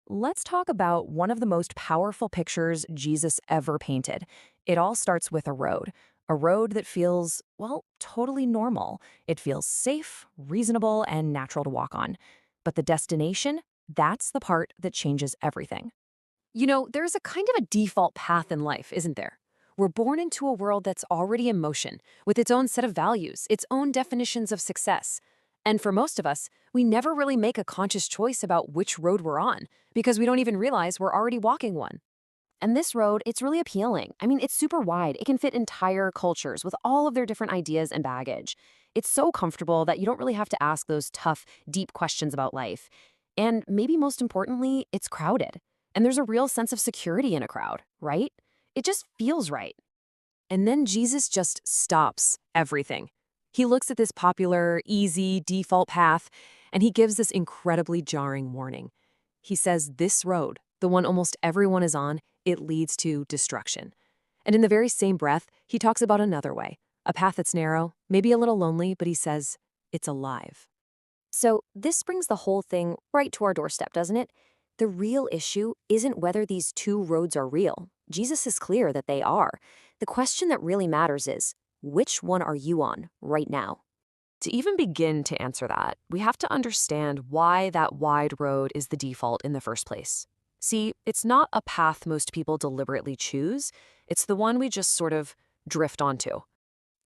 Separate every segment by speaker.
Speaker 1: Let's talk about one of the most powerful pictures Jesus ever painted. It all starts with a road that feels, well, totally normal. It feels safe, reasonable, and natural to walk on. But the destination, that's the part that changes everything. There's a kind of a default path in life, isn't there? We're born into a world that's already in motion, with its own set of values, its own definitions of success. And for most of us, we never really make a conscious choice about which road we're on, because we don't even realize we're already walking one. And this road, it's really appealing. I mean, it's super wide. It can fit entire cultures with all of their different ideas and baggage. It's so comfortable that you don't really have to ask those tough, deep questions about life. And maybe most importantly, it's crowded. And there's a real sense of security in a crowd, right? It just feels right. And then Jesus just stops everything. He looks at this popular, easy, default path, and he gives this incredibly jarring warning. He says this road, the one almost everyone is on, it leads to destruction. And in the very same breath, he talks about another way, a path that's narrow, maybe a little lonely, but he says it's alive. So this brings the whole thing right to our doorstep, doesn't it? The real issue isn't whether these two roads are real. Jesus is clear that they are. The question that really matters is, which one are you on right now? To even begin to answer that, we have to understand why that wide road is the default in the first place. See, it's not a path most people deliberately choose. It's the one we just sort of drift onto.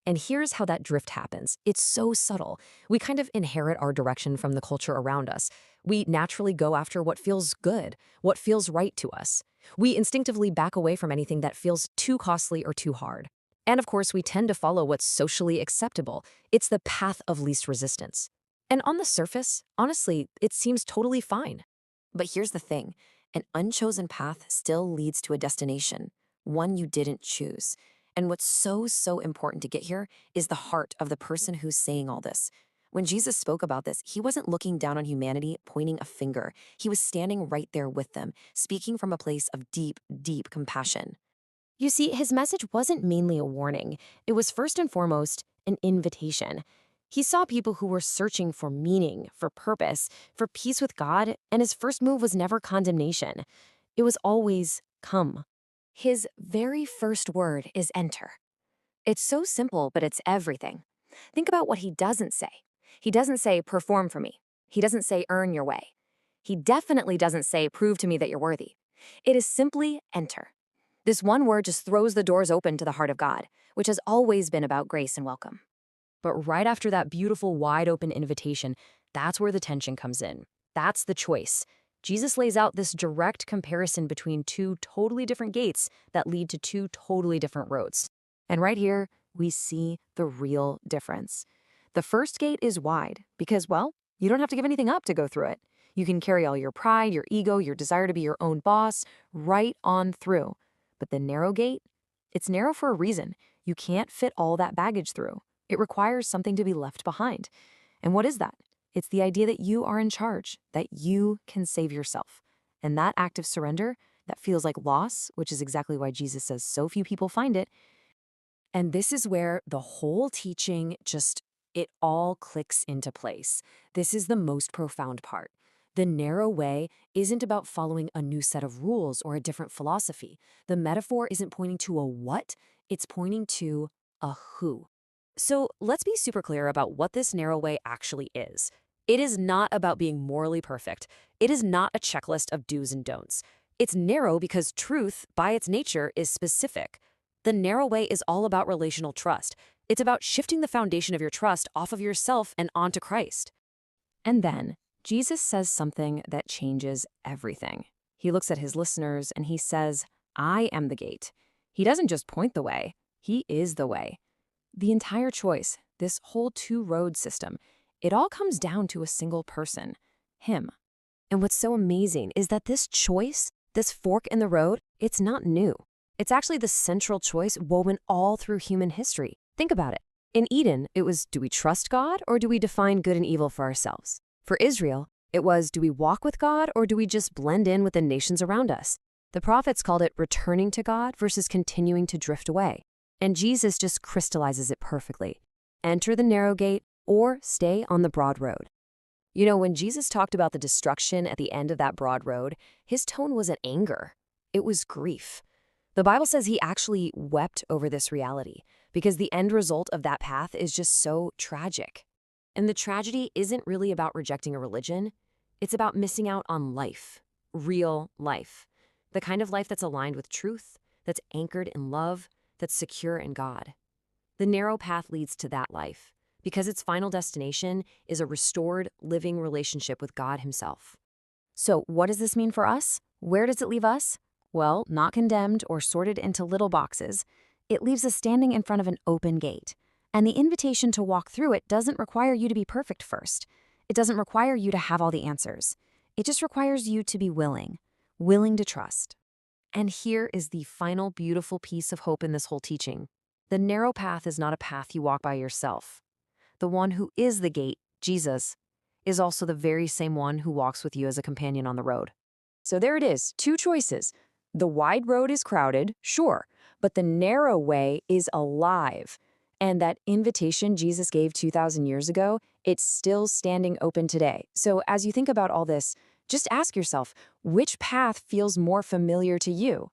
Speaker 1: And here's how that drift happens. It's so subtle. We kind of inherit our direction from the culture around us. We naturally go after what feels good, what feels right to us. We instinctively back away from anything that feels too costly or too hard. And of course, we tend to follow what's socially acceptable. It's the path of least resistance. And on the surface, honestly, it seems totally fine. But here's the thing. An unchosen path still leads to a destination, one you didn't choose. And what's so important to get here is the heart of the person who's saying all this. When Jesus spoke about this, he wasn't looking down on humanity, pointing a finger. He was standing right there with them, speaking from a place of deep compassion. You see, his message wasn't mainly a warning. It was first and foremost an invitation. He saw people who were searching for meaning, for purpose, for peace with God, and his first move was never condemnation. It was always come. His very first word is enter. It's so simple, but it's everything. Think about what he doesn't say. He doesn't say, perform for me. He doesn't say, earn your way. He definitely doesn't say, prove to me that you're worthy. It is simply enter. This one word just throws the doors open to the heart of God, which has always been about grace and welcome. But right after that beautiful, wide-open invitation, that's where the tension comes in. That's the choice. Jesus lays out this direct comparison between two totally different gates that lead to two totally different roads. And right here, we see the real difference. The first gate is wide because, well, you don't have to give anything up to go through it. You can carry all your pride, your ego, your desire to be your own boss right on through. But the narrow gate, it's narrow for a reason. You can't fit all that baggage through. It requires something to be left behind. And what is that? It's the idea that you are in charge, that you can save yourself. And that act of surrender, that feels like loss, which is exactly why Jesus says so few people find it. And this is where the whole teaching it all clicks into place. This is the most profound part. The narrow way isn't about following a new set of rules or a different philosophy. The metaphor isn't pointing to a what, it's pointing to a who. So let's be super clear about what this narrow way actually is. It is not about being morally perfect. It is not a checklist of do's and don'ts. It's narrow because truth, by its nature, is specific. The narrow way is all about relational trust. It's about shifting the foundation of your trust off of yourself and onto Christ. And then, Jesus says something that changes everything. He looks at his listeners and he says, I am the gate. He doesn't just point the way, he is the way. The entire choice, this whole two-road system, it all comes down to a single person, him. And what's so amazing is that this choice, this fork in the road, it's not new. It's actually the central choice woven all through human history. Think about it. In Eden, it was, do we trust God or do we define good and evil for ourselves? For Israel, it was, do we walk with God or do we just blend in with the nations around us? The prophets called it returning to God versus continuing to drift away. And Jesus just crystallizes it perfectly. Enter the narrow gate or stay on the broad road. When Jesus talked about the destruction at the end of that broad road, his tone wasn't anger. It was grief. The Bible says he actually wept over this reality because the end result of that path is just so tragic. And the tragedy isn't really about rejecting a religion. It's about missing out on life, real life, the kind of life that's aligned with truth, that's anchored in love, that's secure in God. The narrow path leads to that life because its final destination is a restored, living relationship with God himself. So what does this mean for us? Where does it leave us? Well, not condemned or sorted into little boxes. It leaves us standing in front of an open gate. And the invitation to walk through it doesn't require you to be perfect first. It doesn't require you to have all the answers. It just requires you to be willing to trust. And here is the final beautiful piece of hope in this whole teaching. The narrow path is not a path you walk by yourself. The one who is the gate, Jesus, is also the very same one who walks with you as a companion on the road. So there it is, two choices. The wide road is crowded, sure, but the narrow way is alive. And that invitation Jesus gave 2,000 years ago, it's still standing open today. So as you think about all this, just ask yourself, which path feels more familiar to you?